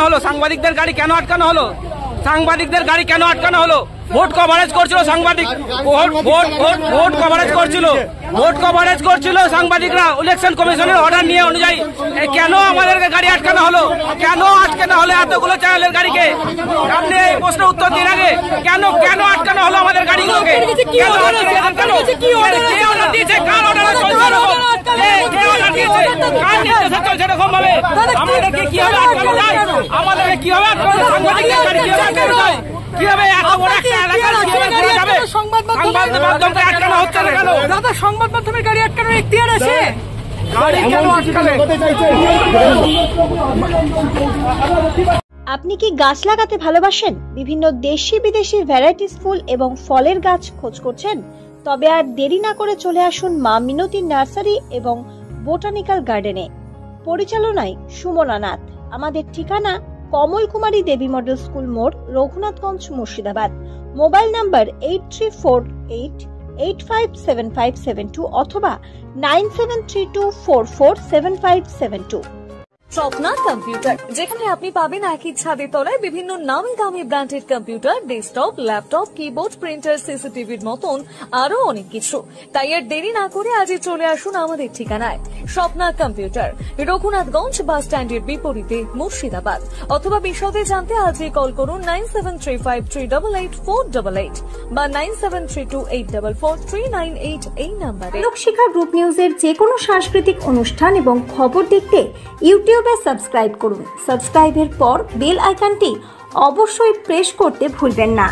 হলো? সাংবাদিকদের গাড়ি কেন আটকানো হলো? সাংবাদিকদের গাড়ি কেন আটকানো হলো? ভোট কভারেজ করছিল সাংবাদিক, ভোট কভারেজ করছিল সাংবাদিকরা ইলেকশন কমিশনের অর্ডার নিয়ে অনুযায়ী। কেন আমাদেরকে গাড়ি আটকানো হলো? কেন আটকানো হলো এতগুলো চ্যানেলের গাড়িকে? আপনি এই প্রশ্নের উত্তর দিন আগে। কেন আটকানো হলো আমাদের গাড়িগুলোকে? আমাদেরকে কিভাবে আটকানো যায়? আমাদেরকে কিভাবে আটকানো? সাংবাদিকদের গাড়ি কিভাবে আটকানো যায়? কিভাবে এত বড় একটা এলাকার কিভাবে ঘোরা যাবে? সংবাদ মাধ্যমকে আটকানো হচ্ছে না কেন? দাদা, সংবাদ মাধ্যমের গাড়ি আটকানোর এখতিয়ার আছে? গাড়ি কেন আটকাবে? আপনি কি গাছ লাগাতে ভালোবাসেন? বিভিন্ন দেশি বিদেশি ভ্যারাইটিস ফুল এবং ফলের গাছ খোঁজ করছেন? তবে আর দেরি না করে চলে আসুন মা মিনতি নার্সারি এবং বোটানিক্যাল গার্ডেনে। পরিচালনায় সুমনা নাথ। আমাদের ঠিকানা কমল কুমারী দেবী মডেল স্কুল মোড়, রঘুনাথগঞ্জ, মুর্শিদাবাদ। মোবাইল নাম্বার 8348857572 অথবা 9732447572। স্বপ্না কম্পিউটার, যেখানে আপনি পাবেন একই ছাদের তলায় বিভিন্ন নামি দামি branded computer, desktop, laptop, keyboard, printer, সিসিটিভির মতন আরো অনেক কিছু। তাই আর দেরি না করে আজই চলে আসুন আমাদের ঠিকানায়। স্বপ্না কম্পিউটার, রঘুনাথগঞ্জ বাস স্ট্যান্ডের বিপরীতে, মুর্শিদাবাদ। অথবা বিশদে জানতে আজই কল করুন 9735388488 বা 9732844398 এই নাম্বারে। লোকশিক্ষা গ্রুপ নিউজের যে কোনো সাংস্কৃতিক অনুষ্ঠান এবং খবর দেখতে ইউটিউবে সাবস্ক্রাইব করুন। সাবস্ক্রাইবের পর বেল আইকনটি অবশ্যই প্রেস করতে ভুলবেন না।